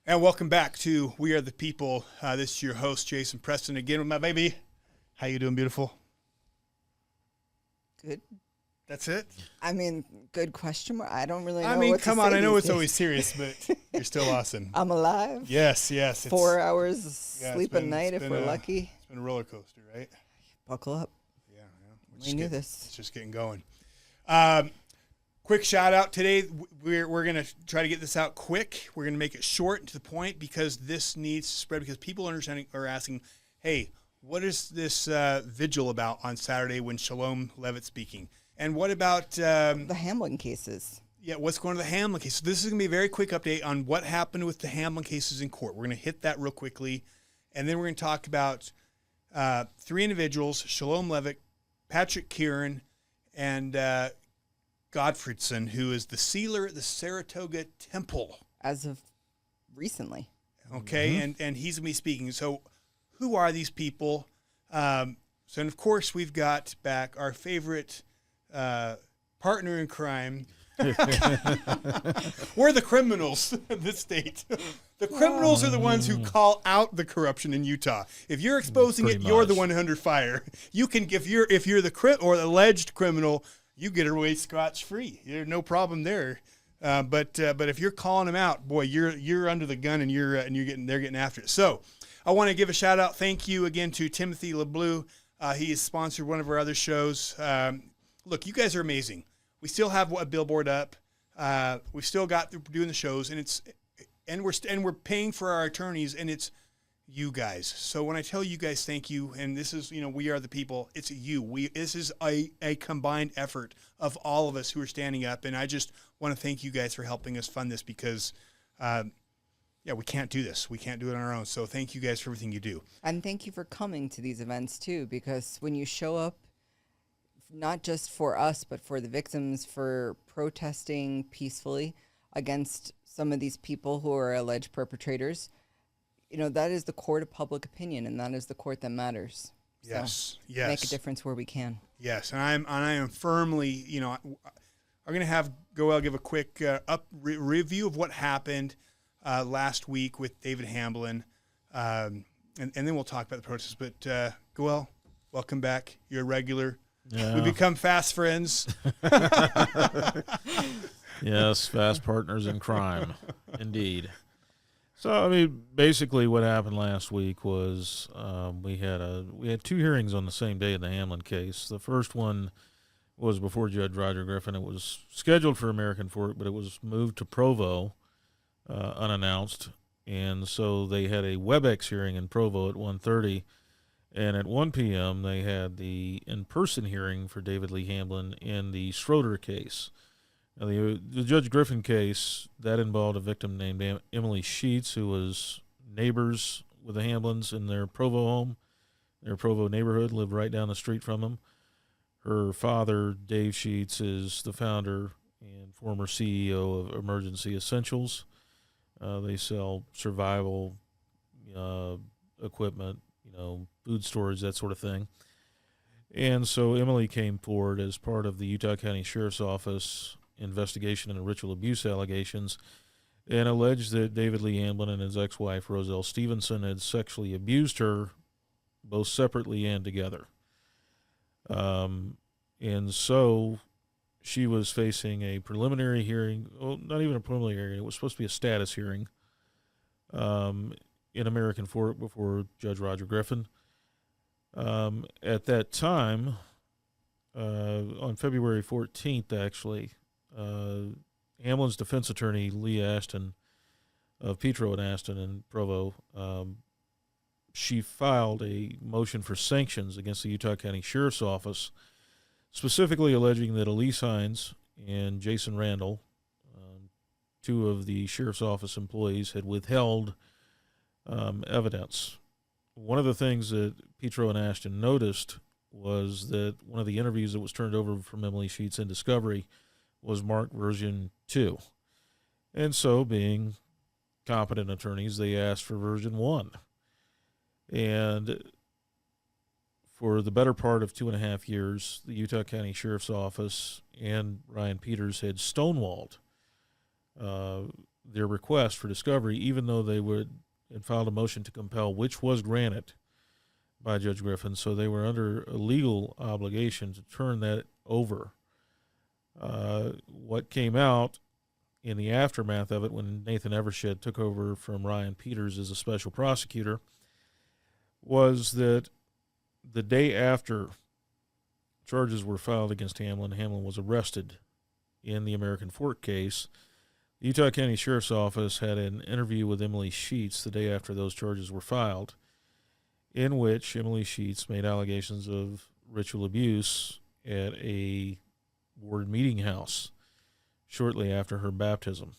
And welcome back to We Are the People. This is your host, Jason Preston, again with my baby. How you doing, beautiful? Good. That's it? I mean, good question mark. I don't really know. I mean, what come to on. say I know these it's days. always serious, but you're still awesome. I'm alive. Yes. 4 hours sleep a night if we're lucky. It's been a roller coaster, right? Buckle up. Yeah. We knew this. It's just getting going. Quick shout out today. We're going to try to get this out quick. We're going to make it short and to the point because this needs to spread because people are asking, hey, what is this vigil about on Saturday when Chelom Leavitt speaking? And what about the Hamlin cases? Yeah, what's going on with the Hamlin case? So this is going to be a very quick update on what happened with the Hamlin cases in court. We're going to hit that real quickly, and then we're going to talk about three individuals: Chelom Leavitt, Patrick Kieran, and Godfredson, who is the sealer at the Saratoga Temple. As of recently. Okay, and he's going to be speaking. So who are these people? And of course, we've got back our favorite partner in crime. We're the criminals of this state. The criminals are the ones who call out the corruption in Utah. If you're exposing it, you're the one under fire. You can, if you're the or the alleged criminal, you get away scotch-free. There's no problem there. But if you're calling them out, boy, you're under the gun and they're getting after it. So I want to give a shout out. Thank you again to Timothy LeBleu. He has sponsored one of our other shows. Look, you guys are amazing. We still have a billboard up. We've still got doing the shows, and we're paying for our attorneys, and it's you guys. So when I tell you guys thank you, and this is we are the people. It's you. This is a combined effort of all of us who are standing up, and I just want to thank you guys for helping us fund this because, we can't do this. We can't do it on our own. So thank you guys for everything you do. And thank you for coming to these events too, because when you show up, not just for us, but for the victims, for protesting peacefully against some of these people who are alleged perpetrators, that is the court of public opinion, and that is the court that matters. Yes, so make a difference where we can. Yes, and I am firmly, I'm going to have Goel give a quick review of what happened last week with David Hamblin, and then we'll talk about the protests. But Goel, welcome back. You're a regular. Yeah. We become fast friends. Yes, fast partners in crime, indeed. So, basically what happened last week was we had two hearings on the same day in the Hamlin case. The first one was before Judge Roger Griffin. It was scheduled for American Fork, but it was moved to Provo unannounced. And so they had a WebEx hearing in Provo at 1:30. And at 1 p.m., they had the in-person hearing for David Lee Hamblin in the Schroeder case. Now, the Judge Griffin case, that involved a victim named Emily Sheets, who was neighbors with the Hamlins in their Provo home. Their Provo neighborhood lived right down the street from them. Her father, Dave Sheets, is the founder and former CEO of Emergency Essentials. They sell survival equipment, food storage, that sort of thing. And so Emily came forward as part of the Utah County Sheriff's Office investigation into ritual abuse allegations and alleged that David Lee Hamblin and his ex-wife, Roselle Stevenson, had sexually abused her both separately and together. And so she was facing a preliminary hearing, well, not even a preliminary hearing, it was supposed to be a status hearing in American Fork before Judge Roger Griffin. At that time, on February 14th, actually, Hamlin's defense attorney, Lee Ashton, of Petro and Ashton in Provo, she filed a motion for sanctions against the Utah County Sheriff's Office, specifically alleging that Elise Hines and Jason Randall, two of the Sheriff's Office employees, had withheld evidence. One of the things that Petro and Ashton noticed was that one of the interviews that was turned over from Emily Sheets in Discovery was marked version 2. And so, being competent attorneys, they asked for version 1. And for the better part of 2.5 years, the Utah County Sheriff's Office and Ryan Peters had stonewalled their request for discovery, even though they had filed a motion to compel, which was granted by Judge Griffin. So they were under a legal obligation to turn that over. What came out in the aftermath of it, when Nathan Evershed took over from Ryan Peters as a special prosecutor, was that the day after charges were filed against Hamlin, Hamlin was arrested in the American Fork case. The Utah County Sheriff's Office had an interview with Emily Sheets the day after those charges were filed, in which Emily Sheets made allegations of ritual abuse at a ward meeting house shortly after her baptism.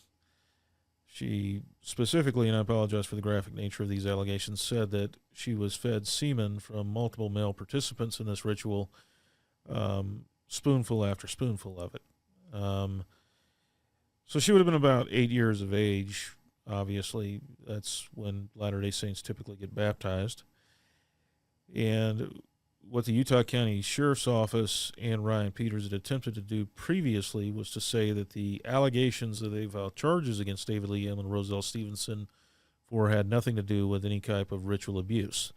She specifically, and I apologize for the graphic nature of these allegations, said that she was fed semen from multiple male participants in this ritual, spoonful after spoonful of it. So she would have been about 8 years of age. Obviously, that's when Latter-day Saints typically get baptized. And what the Utah County Sheriff's Office and Ryan Peters had attempted to do previously was to say that the allegations that they filed charges against David Lee M. and Roselle Stevenson for had nothing to do with any type of ritual abuse.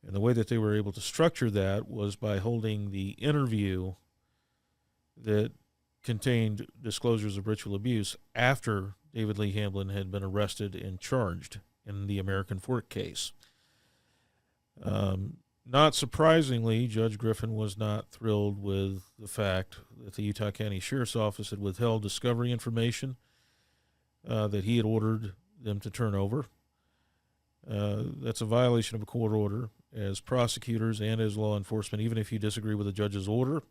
And the way that they were able to structure that was by holding the interview that contained disclosures of ritual abuse after David Lee Hamblin had been arrested and charged in the American Fork case. Not surprisingly, Judge Griffin was not thrilled with the fact that the Utah County Sheriff's Office had withheld discovery information that he had ordered them to turn over. That's a violation of a court order. As prosecutors and as law enforcement, even if you disagree with the judge's order,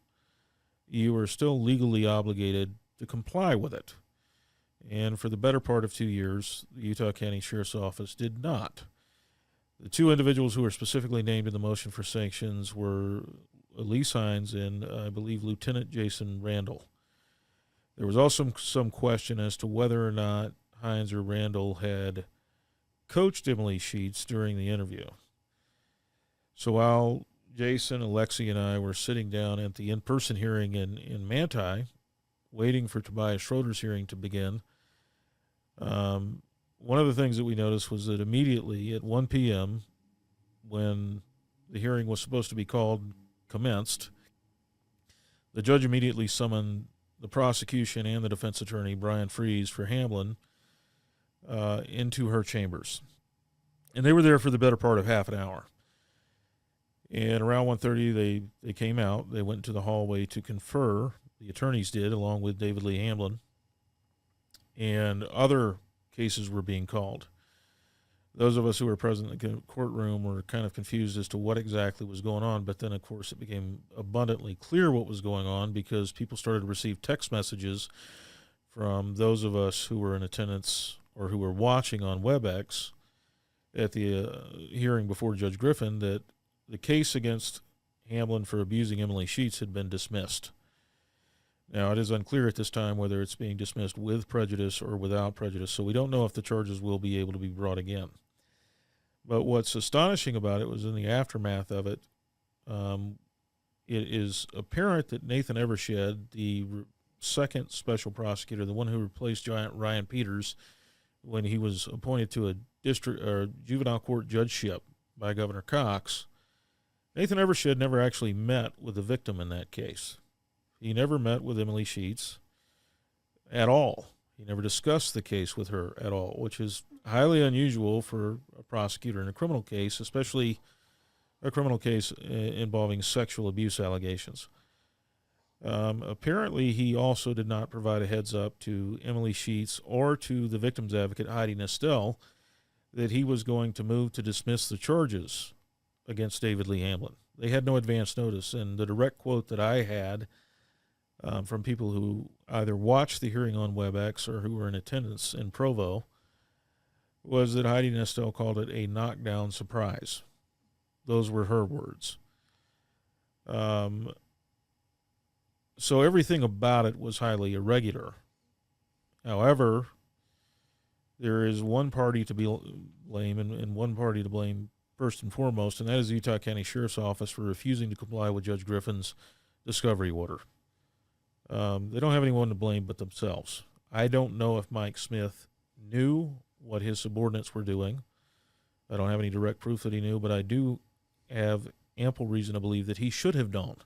you are still legally obligated to comply with it. And for the better part of 2 years, the Utah County Sheriff's Office did not. The two individuals who were specifically named in the motion for sanctions were Elise Hines and, I believe, Lieutenant Jason Randall. There was also some question as to whether or not Hines or Randall had coached Emily Sheets during the interview. So while Jason, Alexi, and I were sitting down at the in-person hearing in Manti, waiting for Tobias Schroeder's hearing to begin, one of the things that we noticed was that immediately at 1 p.m., when the hearing was supposed to be commenced, the judge immediately summoned the prosecution and the defense attorney, Brian Fries, for Hamlin, into her chambers. And they were there for the better part of half an hour. And around 1:30, they came out. They went into the hallway to confer. The attorneys did, along with David Lee Hamblin. And other cases were being called. Those of us who were present in the courtroom were kind of confused as to what exactly was going on, but then, of course, it became abundantly clear what was going on because people started to receive text messages from those of us who were in attendance or who were watching on WebEx at the hearing before Judge Griffin that the case against Hamlin for abusing Emily Sheets had been dismissed. Now, it is unclear at this time whether it's being dismissed with prejudice or without prejudice, so we don't know if the charges will be able to be brought again. But what's astonishing about it was in the aftermath of it, it is apparent that Nathan Evershed, the second special prosecutor, the one who replaced Ryan Peters when he was appointed to a district or juvenile court judgeship by Governor Cox, Nathan Evershed never actually met with the victim in that case. He never met with Emily Sheets at all. He never discussed the case with her at all, which is highly unusual for a prosecutor in a criminal case, especially a criminal case involving sexual abuse allegations. Apparently, he also did not provide a heads up to Emily Sheets or to the victim's advocate, Heidi Nestel, that he was going to move to dismiss the charges against David Lee Hamblin. They had no advance notice, and the direct quote that I had from people who either watched the hearing on WebEx or who were in attendance in Provo was that Heidi Nestel called it a knockdown surprise. Those were her words. So everything about it was highly irregular. However, there is one party to blame and one party to blame first and foremost, and that is the Utah County Sheriff's Office for refusing to comply with Judge Griffin's discovery order. They don't have anyone to blame but themselves. I don't know if Mike Smith knew what his subordinates were doing. I don't have any direct proof that he knew, but I do have ample reason to believe that he should have known.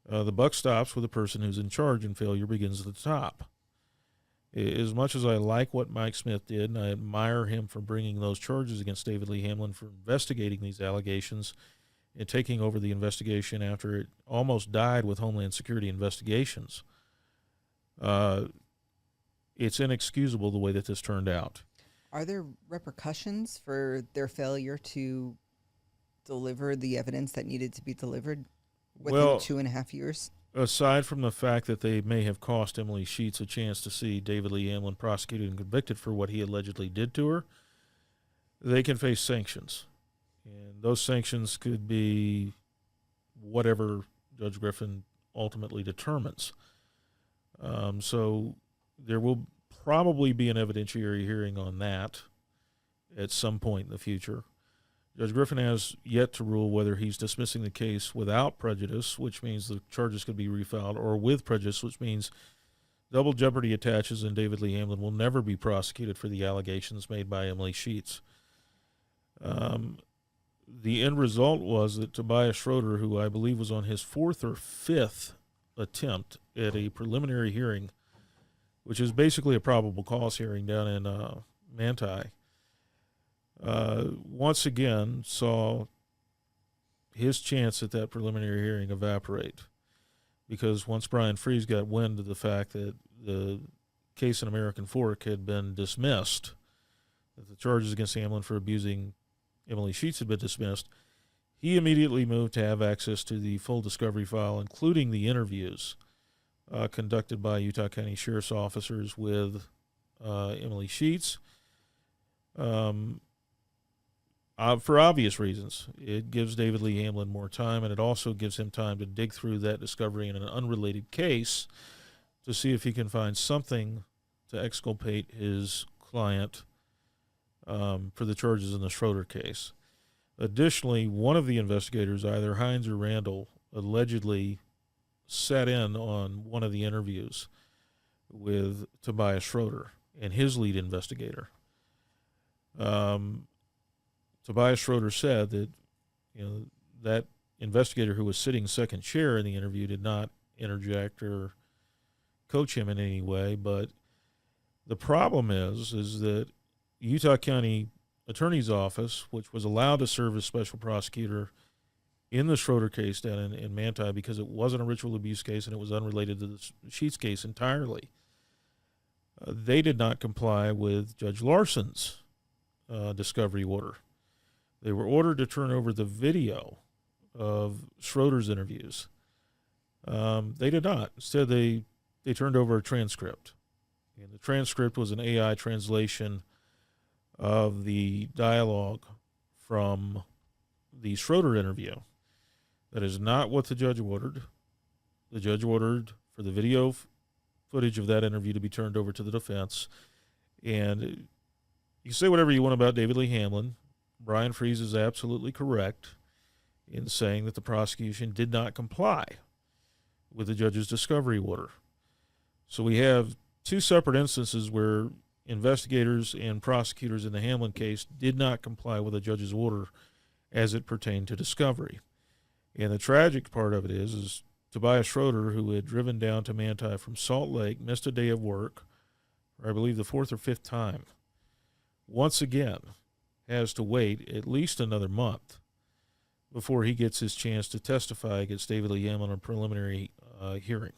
The buck stops with the person who's in charge, and failure begins at the top. As much as I like what Mike Smith did, and I admire him for bringing those charges against David Lee Hamlin, for investigating these allegations and taking over the investigation after it almost died with Homeland Security investigations, it's inexcusable the way that this turned out. Are there repercussions for their failure to deliver the evidence that needed to be delivered within 2.5 years? Aside from the fact that they may have cost Emily Sheets a chance to see David Lee Hamlin prosecuted and convicted for what he allegedly did to her, they can face sanctions. And those sanctions could be whatever Judge Griffin ultimately determines. So there will probably be an evidentiary hearing on that at some point in the future. Judge Griffin has yet to rule whether he's dismissing the case without prejudice, which means the charges could be refiled, or with prejudice, which means double jeopardy attaches and David Lee Hamlin will never be prosecuted for the allegations made by Emily Sheets. The end result was that Tobias Schroeder, who I believe was on his 4th or 5th attempt at a preliminary hearing, which is basically a probable cause hearing down in Manti, once again saw his chance at that preliminary hearing evaporate, because once Brian Fries got wind of the fact that the case in American Fork had been dismissed, that the charges against Hamlin for abusing Emily Sheets had been dismissed, he immediately moved to have access to the full discovery file, including the interviews conducted by Utah County Sheriff's officers with Emily Sheets. For obvious reasons. It gives David Lee Hamlin more time, and it also gives him time to dig through that discovery in an unrelated case to see if he can find something to exculpate his client for the charges in the Schroeder case. Additionally, one of the investigators, either Hines or Randall, allegedly sat in on one of the interviews with Tobias Schroeder and his lead investigator. Tobias Schroeder said that, that investigator who was sitting second chair in the interview did not interject or coach him in any way. But the problem is that Utah County Attorney's Office, which was allowed to serve as special prosecutor in the Schroeder case down in Manti because it wasn't a ritual abuse case and it was unrelated to the Sheets case entirely, they did not comply with Judge Larson's discovery order. They were ordered to turn over the video of Schroeder's interviews. They did not. Instead, they turned over a transcript. And the transcript was an AI translation of the dialogue from the Schroeder interview. That is not what the judge ordered. The judge ordered for the video footage of that interview to be turned over to the defense. And you say whatever you want about David Lee Hamlin. Brian Fries is absolutely correct in saying that the prosecution did not comply with the judge's discovery order. So we have two separate instances where investigators and prosecutors in the Hamlin case did not comply with the judge's order as it pertained to discovery. And the tragic part of it is Tobias Schroeder, who had driven down to Manti from Salt Lake, missed a day of work, or I believe the 4th or 5th time, once again has to wait at least another month before he gets his chance to testify against David Lee Hamlin in a preliminary hearing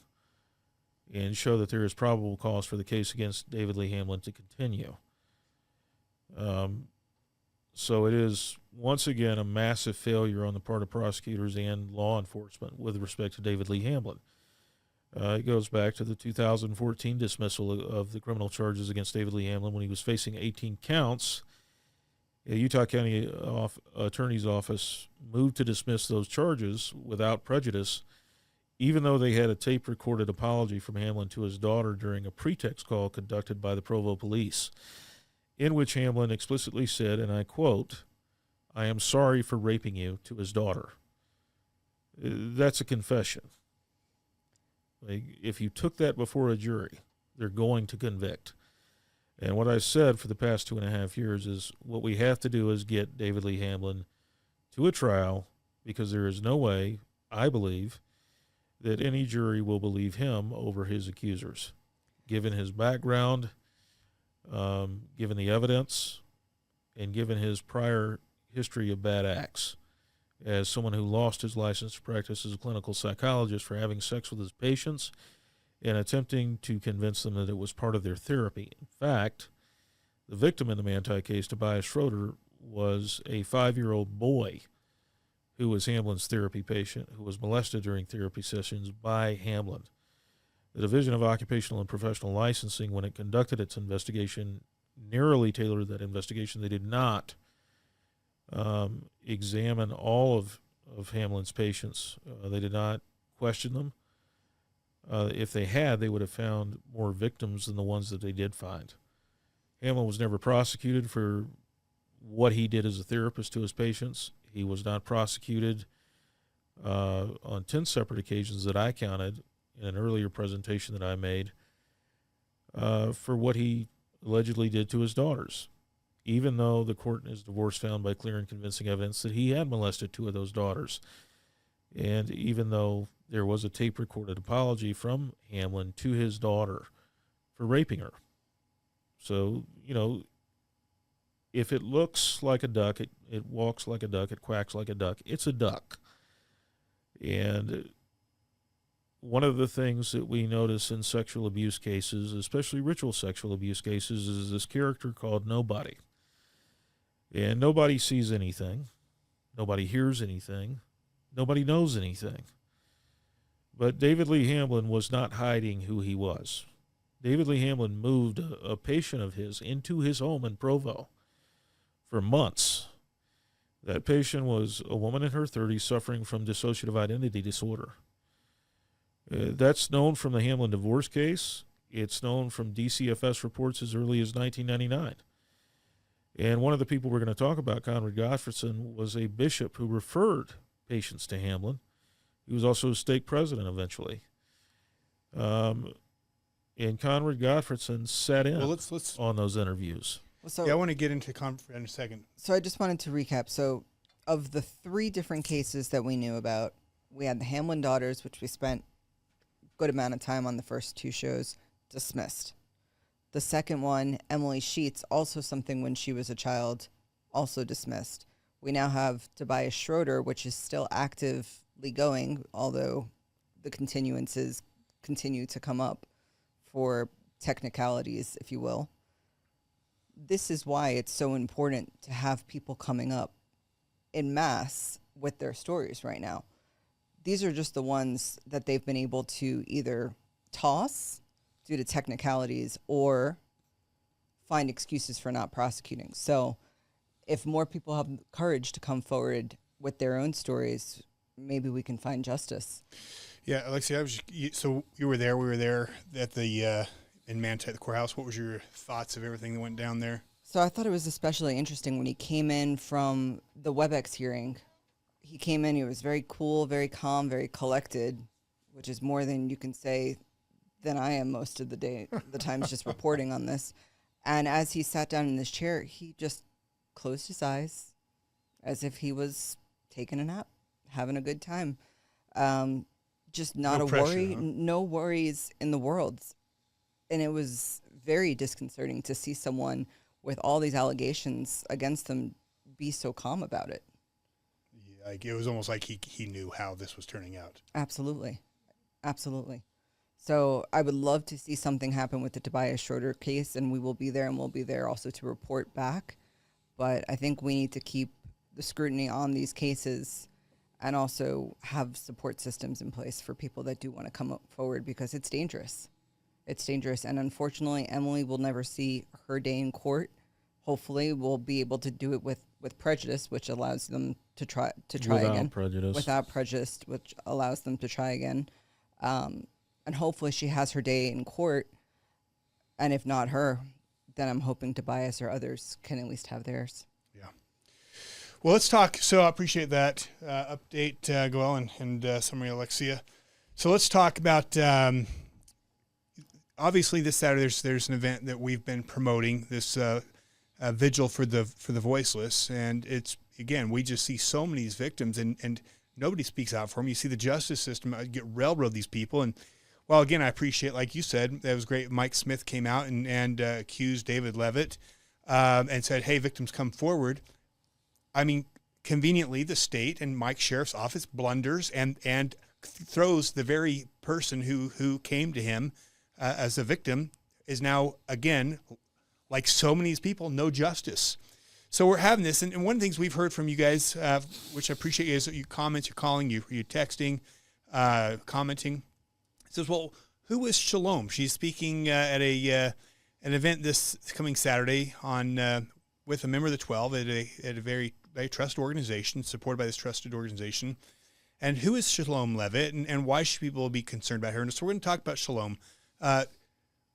and show that there is probable cause for the case against David Lee Hamlin to continue. So it is, once again, a massive failure on the part of prosecutors and law enforcement with respect to David Lee Hamlin. It goes back to the 2014 dismissal of the criminal charges against David Lee Hamlin when he was facing 18 counts. The Utah County Attorney's Office moved to dismiss those charges without prejudice, even though they had a tape-recorded apology from Hamlin to his daughter during a pretext call conducted by the Provo police, in which Hamlin explicitly said, and I quote, "I am sorry for raping you," to his daughter. That's a confession. Like, if you took that before a jury, they're going to convict. And what I said for the past 2.5 years is what we have to do is get David Lee Hamlin to a trial, because there is no way, I believe, that any jury will believe him over his accusers, given his background, given the evidence, and given his prior history of bad acts. As someone who lost his license to practice as a clinical psychologist for having sex with his patients and attempting to convince them that it was part of their therapy. In fact, the victim in the Manti case, Tobias Schroeder, was a 5-year-old boy who was Hamlin's therapy patient, who was molested during therapy sessions by Hamlin. The Division of Occupational and Professional Licensing, when it conducted its investigation, narrowly tailored that investigation. They did not examine all of Hamlin's patients. They did not question them. If they had, they would have found more victims than the ones that they did find. Hamlin was never prosecuted for what he did as a therapist to his patients. He was not prosecuted on 10 separate occasions that I counted in an earlier presentation that I made for what he allegedly did to his daughters, even though the court in his divorce found by clear and convincing evidence that he had molested 2 of those daughters. And even though there was a tape-recorded apology from Hamlin to his daughter for raping her. So, if it looks like a duck, it walks like a duck, it quacks like a duck, it's a duck. And one of the things that we notice in sexual abuse cases, especially ritual sexual abuse cases, is this character called Nobody. And nobody sees anything. Nobody hears anything. Nobody knows anything. But David Lee Hamlin was not hiding who he was. David Lee Hamlin moved a patient of his into his home in Provo for months. That patient was a woman in her 30s suffering from dissociative identity disorder. That's known from the Hamlin divorce case. It's known from DCFS reports as early as 1999. And one of the people we're going to talk about, Conrad Gottfredson, was a bishop who referred patients to Hamlin. He was also a stake president eventually. And Conrad Gottfredson sat in on those interviews. I want to get into Conrad in a second. So I just wanted to recap. So of the 3 different cases that we knew about, we had the Hamlin daughters, which we spent good amount of time on the first 2 shows, dismissed. The second one, Emily Sheets, also something when she was a child, also dismissed. We now have Tobias Schroeder, which is still actively going, although the continuances continue to come up for technicalities, if you will. This is why it's so important to have people coming up en masse with their stories right now. These are just the ones that they've been able to either toss due to technicalities or find excuses for not prosecuting. So if more people have courage to come forward with their own stories, maybe we can find justice. Yeah, Alexia, so you were there. We were there at the in Manti, the courthouse. What was your thoughts of everything that went down there? So I thought it was especially interesting when he came in from the WebEx hearing. He came in, he was very cool, very calm, very collected, which is more than you can say than I am most of the day, the times just reporting on this. And as he sat down in his chair, he just closed his eyes as if he was taking a nap, having a good time. Just not no a pressure, worry, huh? no worries in the world. And it was very disconcerting to see someone with all these allegations against them be so calm about it. Yeah, like it was almost like he knew how this was turning out. Absolutely. Absolutely. So I would love to see something happen with the Tobias Schroeder case, and we will be there, and we'll be there also to report back. But I think we need to keep the scrutiny on these cases and also have support systems in place for people that do want to come forward, because it's dangerous. It's dangerous. And unfortunately, Emily will never see her day in court. Hopefully we'll be able to do it with prejudice, which allows them to try again. Without prejudice, which allows them to try again. And hopefully she has her day in court. And if not her, then I'm hoping Tobias or others can at least have theirs. Yeah. Well, let's talk. So I appreciate that update, Goel and summary, Alexia. So let's talk about, obviously this Saturday there's an event that we've been promoting, this Vigil for the Voiceless, and it's, again, we just see so many of these victims, and nobody speaks out for them. You see the justice system get railroad these people, and well, again, I appreciate, like you said, that was great. Mike Smith came out and accused David Leavitt and said, hey, victims, come forward. I mean, conveniently, the state and Mike Sheriff's Office blunders and throws the very person who came to him as a victim is now, again, like so many of these people, no justice. So we're having this, and one of the things we've heard from you guys, which I appreciate, is your comments, you're calling, you're texting, commenting. It says, well, who is Chelom? She's speaking at an event this coming Saturday on with a member of the 12 at a very trusted organization, supported by this trusted organization. And who is Chelom Leavitt, and why should people be concerned about her? And so we're going to talk about Chelom.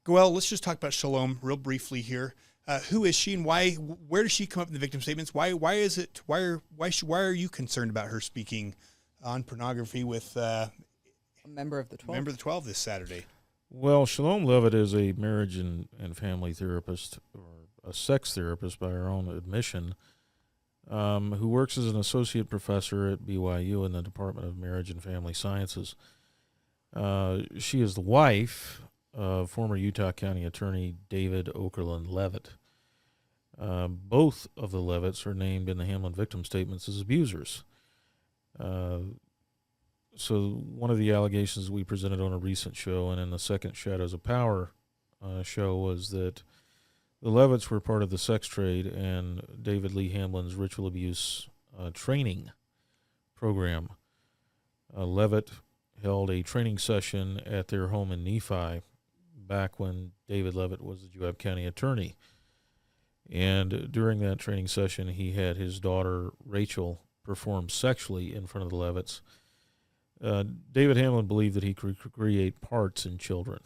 Goel, let's just talk about Chelom real briefly here. Who is she, and why? Where does she come up in the victim statements? Why are you concerned about her speaking on pornography with a member of the 12? Member of the 12 this Saturday. Well, Chelom Leavitt is a marriage and family therapist, or a sex therapist by her own admission, who works as an associate professor at BYU in the Department of Marriage and Family Sciences. She is the wife of former Utah County Attorney David Okerlund Leavitt. Both of the Leavitts are named in the Hamlin victim statements as abusers. So one of the allegations we presented on a recent show and in the second Shadows of Power show was that the Leavitts were part of the sex trade and David Lee Hamlin's ritual abuse training program. Leavitt held a training session at their home in Nephi back when David Leavitt was the Joab County attorney. And during that training session, he had his daughter, Rachel, perform sexually in front of the Leavitts. David Hamlin believed that he could create parts in children,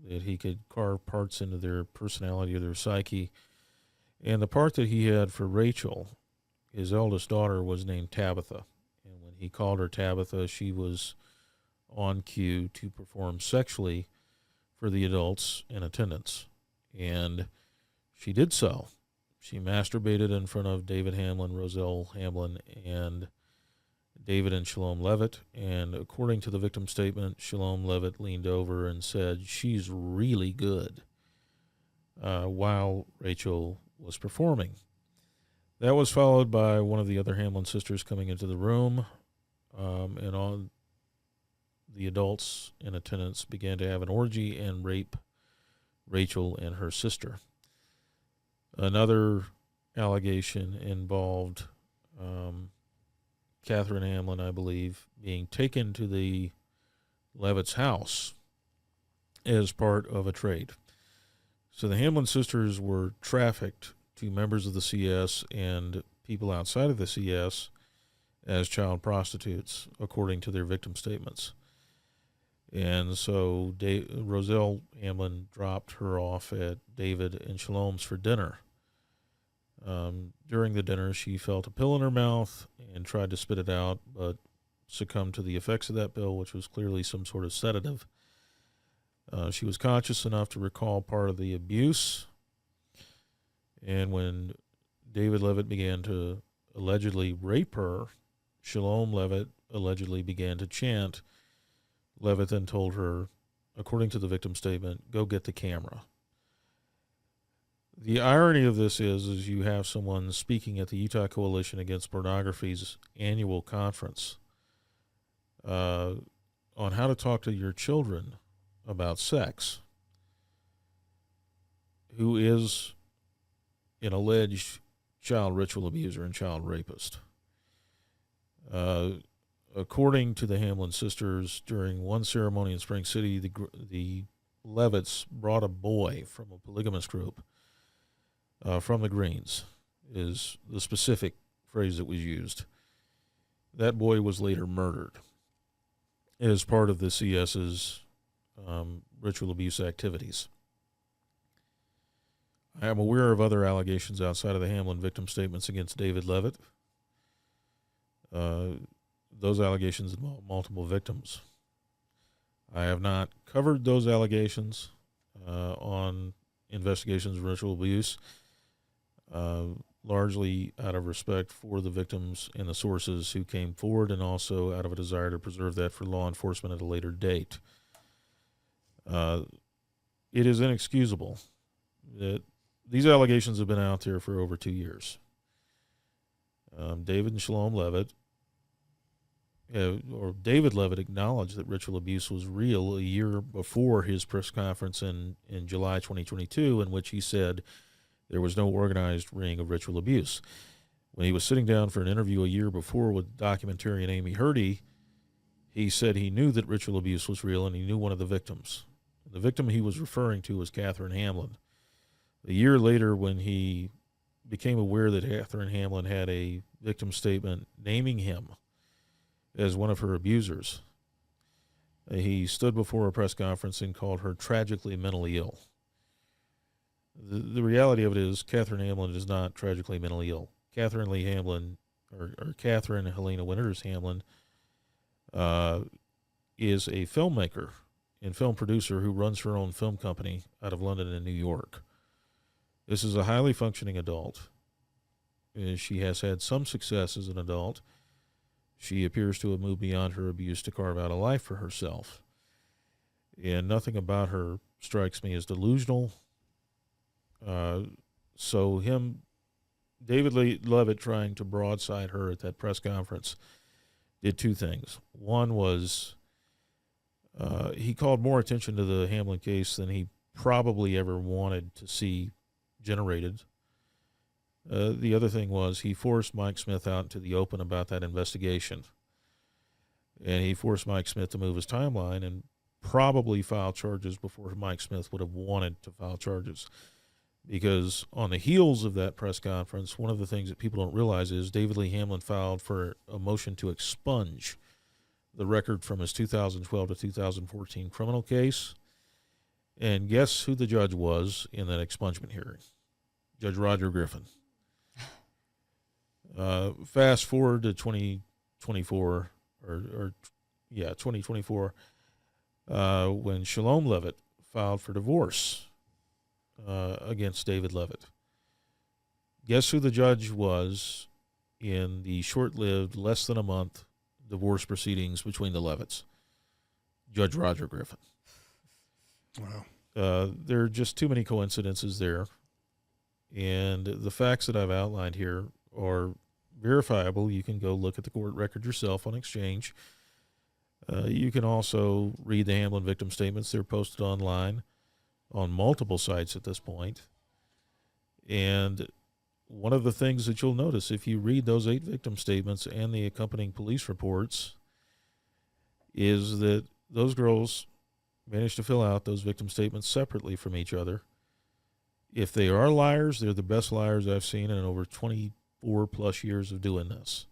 that he could carve parts into their personality or their psyche. And the part that he had for Rachel, his eldest daughter, was named Tabitha. And when he called her Tabitha, she was on cue to perform sexually for the adults in attendance. And she did so. She masturbated in front of David Hamlin, Roselle Hamlin, and David and Chelom Leavitt. And according to the victim statement, Chelom Leavitt leaned over and said, "She's really good," while Rachel was performing. That was followed by one of the other Hamlin sisters coming into the room, and all the adults in attendance began to have an orgy and rape Rachel and her sister. Another allegation involved Catherine Hamlin, I believe, being taken to the Leavitt's house as part of a trade. So the Hamlin sisters were trafficked to members of the CS and people outside of the CS as child prostitutes, according to their victim statements. And so Roselle Hamlin dropped her off at David and Chelom's for dinner. During the dinner, she felt a pill in her mouth and tried to spit it out, but succumbed to the effects of that pill, which was clearly some sort of sedative. She was conscious enough to recall part of the abuse. And when David Leavitt began to allegedly rape her, Chelom Leavitt allegedly began to chant. Leavitt then told her, according to the victim statement, "Go get the camera." The irony of this is you have someone speaking at the Utah Coalition Against Pornography's annual conference on how to talk to your children about sex, who is an alleged child ritual abuser and child rapist. According to the Hamlin sisters, during one ceremony in Spring City, the Leavitts brought a boy from a polygamous group from the Greens, is the specific phrase that was used. That boy was later murdered as part of the CS's ritual abuse activities. I am aware of other allegations outside of the Hamlin victim statements against David Leavitt. Those allegations involve multiple victims. I have not covered those allegations. on investigations of ritual abuse, largely out of respect for the victims and the sources who came forward, and also out of a desire to preserve that for law enforcement at a later date. It is inexcusable that these allegations have been out there for over 2 years. David and Chelom Leavitt, or David Leavitt, acknowledged that ritual abuse was real a year before his press conference in July 2022, in which he said there was no organized ring of ritual abuse. When he was sitting down for an interview a year before with documentarian Amy Hurdy, he said he knew that ritual abuse was real, and he knew one of the victims. The victim he was referring to was Catherine Hamlin. A year later, when he became aware that Catherine Hamlin had a victim statement naming him as one of her abusers, he stood before a press conference and called her tragically mentally ill. The reality of it is Catherine Hamlin is not tragically mentally ill. Catherine Lee Hamlin, or Catherine Helena Winters Hamlin, is a filmmaker and film producer who runs her own film company out of London and New York. This is a highly functioning adult. She has had some success as an adult. She appears to have moved beyond her abuse to carve out a life for herself. And nothing about her strikes me as delusional. So David Leavitt trying to broadside her at that press conference did two things. One was he called more attention to the Hamlin case than he probably ever wanted to see generated. The other thing was he forced Mike Smith out into the open about that investigation. And he forced Mike Smith to move his timeline and probably file charges before Mike Smith would have wanted to file charges. Because on the heels of that press conference, one of the things that people don't realize is David Lee Hamlin filed for a motion to expunge the record from his 2012 to 2014 criminal case. And guess who the judge was in that expungement hearing? Judge Roger Griffin. Fast forward to 2024, 2024, when Chelom Leavitt filed for divorce against David Leavitt. Guess who the judge was in the short-lived, less than a month divorce proceedings between the Leavitts? Judge Roger Griffin. Wow. There are just too many coincidences there. And the facts that I've outlined here are verifiable. You can go look at the court record yourself on Exchange. You can also read the Hamlin victim statements. They're posted online on multiple sites at this point. And one of the things that you'll notice if you read those 8 victim statements and the accompanying police reports is that those girls managed to fill out those victim statements separately from each other. If they are liars, they're the best liars I've seen in over 24 plus years of doing this,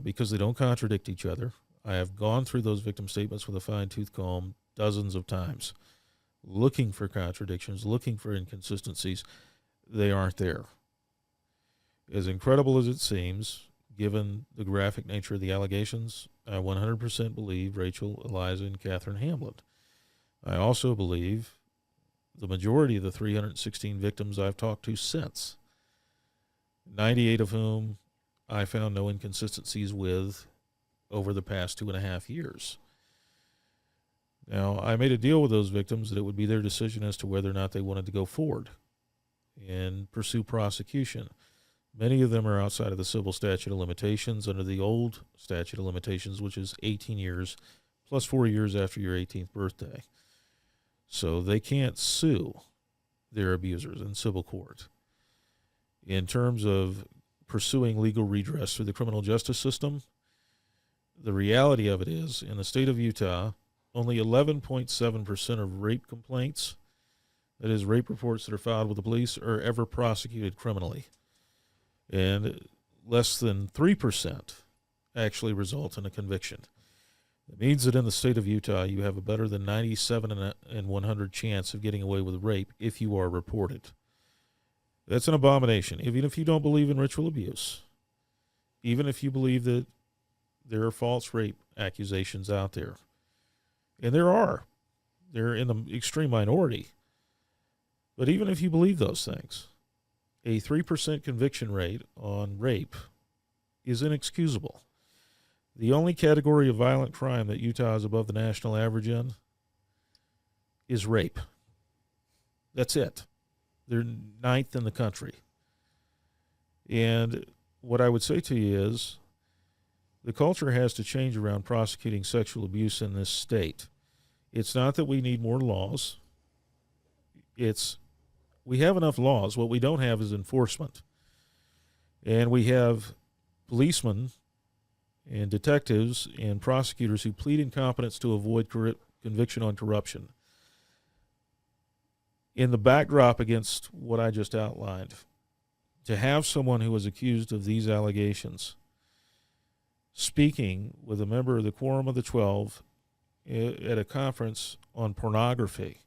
because they don't contradict each other. I have gone through those victim statements with a fine-tooth comb dozens of times, looking for contradictions, looking for inconsistencies. They aren't there. As incredible as it seems, given the graphic nature of the allegations, I 100% believe Rachel, Eliza, and Catherine Hamlin. I also believe the majority of the 316 victims I've talked to since, 98 of whom I found no inconsistencies with over the past 2.5 years. Now, I made a deal with those victims that it would be their decision as to whether or not they wanted to go forward and pursue prosecution. Many of them are outside of the civil statute of limitations under the old statute of limitations, which is 18 years plus 4 years after your 18th birthday. So they can't sue their abusers in civil court. In terms of pursuing legal redress through the criminal justice system, the reality of it is, in the state of Utah, only 11.7% of rape complaints, that is, rape reports that are filed with the police, are ever prosecuted criminally. And less than 3% actually result in a conviction. It means that in the state of Utah, you have a better than 97 in 100 chance of getting away with rape if you are reported. That's an abomination. Even if you don't believe in ritual abuse, even if you believe that there are false rape accusations out there, and there are, They're in the extreme minority. But even if you believe those things, a 3% conviction rate on rape is inexcusable. The only category of violent crime that Utah is above the national average in is rape. That's it. They're ninth in the country. And what I would say to you is the culture has to change around prosecuting sexual abuse in this state. It's not that we need more laws. We have enough laws. What we don't have is enforcement. And we have policemen and detectives and prosecutors who plead incompetence to avoid conviction on corruption. In the backdrop against what I just outlined, to have someone who was accused of these allegations speaking with a member of the Quorum of the 12 at a conference on pornography,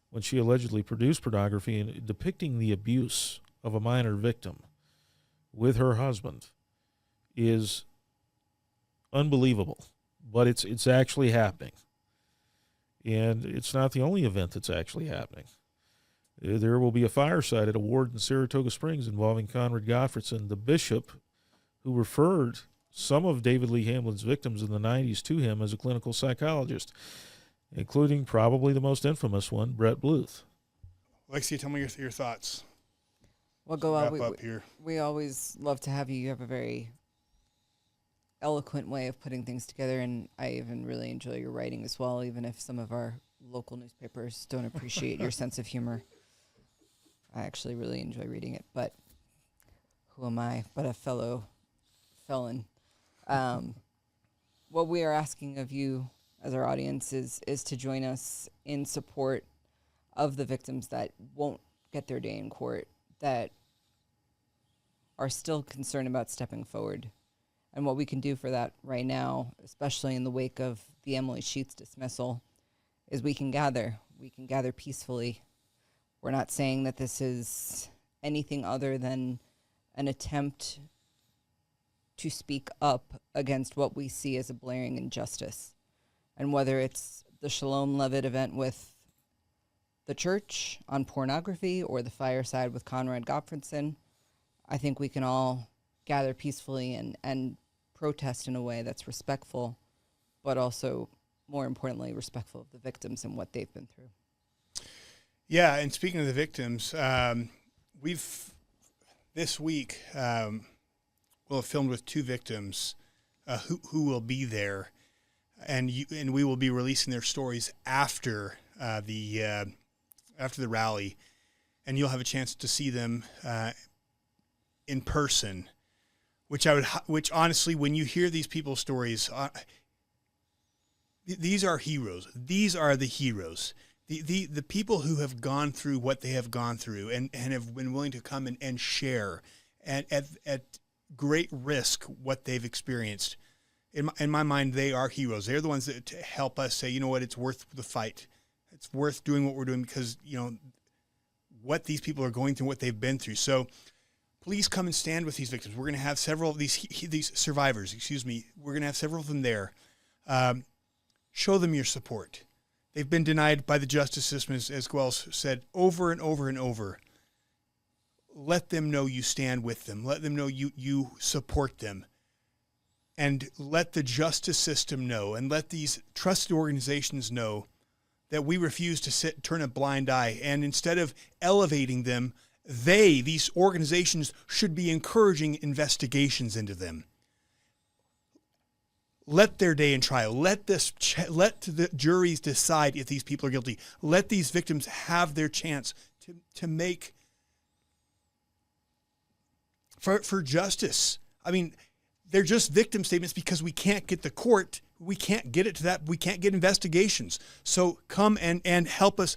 when she allegedly produced pornography and depicting the abuse of a minor victim with her husband, is unbelievable. But it's actually happening. And it's not the only event that's actually happening. There will be a fireside at a ward in Saratoga Springs involving Conrad Gottfredson, the bishop who referred some of David Lee Hamlin's victims in the 90s to him as a clinical psychologist, including probably the most infamous one, Brett Bluth. Alexia, tell me your thoughts. Well, go out. Wrap up here. We always love to have you. You have a very eloquent way of putting things together, and I even really enjoy your writing as well, even if some of our local newspapers don't appreciate your sense of humor. I actually really enjoy reading it, but who am I but a fellow felon? What we are asking of you as our audience is to join us in support of the victims that won't get their day in court, that are still concerned about stepping forward. And what we can do for that right now, especially in the wake of the Emily Sheets dismissal, is we can gather peacefully. We're not saying that this is anything other than an attempt to speak up against what we see as a blaring injustice. And whether it's the Chelom Leavitt event with the church on pornography or the fireside with Conrad Gottfredson, I think we can all gather peacefully and protest in a way that's respectful, but also, more importantly, respectful of the victims and what they've been through. Yeah, and speaking of the victims, we've this week we'll have filmed with two victims who will be there, and we will be releasing their stories after the rally, and you'll have a chance to see them in person. Which honestly, when you hear these people's stories, these are heroes. These are the heroes. The people who have gone through what they have gone through and have been willing to come and share at great risk what they've experienced. In my mind, they are heroes. They're the ones that help us say, you know what, it's worth the fight. It's worth doing what we're doing because, you know, what these people are going through, what they've been through. So please come and stand with these victims. We're going to have several of these survivors, we're going to have several of them there. Show them your support. They've been denied by the justice system, as Wells said, over and over and over. Let them know you stand with them. Let them know you support them. And let the justice system know, and let these trusted organizations know that we refuse to turn a blind eye. And instead of elevating them, these organizations should be encouraging investigations into them. Let their day in trial. Let the juries decide if these people are guilty. Let these victims have their chance to make for justice. I mean, they're just victim statements because we can't get the court. We can't get it to that. We can't get investigations. So come and help us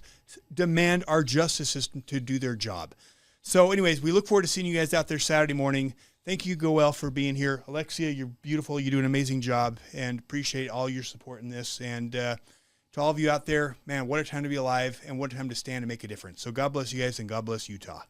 demand our justice system to do their job. So anyways, we look forward to seeing you guys out there Saturday morning. Thank you, Goel, for being here. Alexia, you're beautiful. You do an amazing job, and appreciate all your support in this. And to all of you out there, man, what a time to be alive and what a time to stand and make a difference. So God bless you guys, and God bless Utah.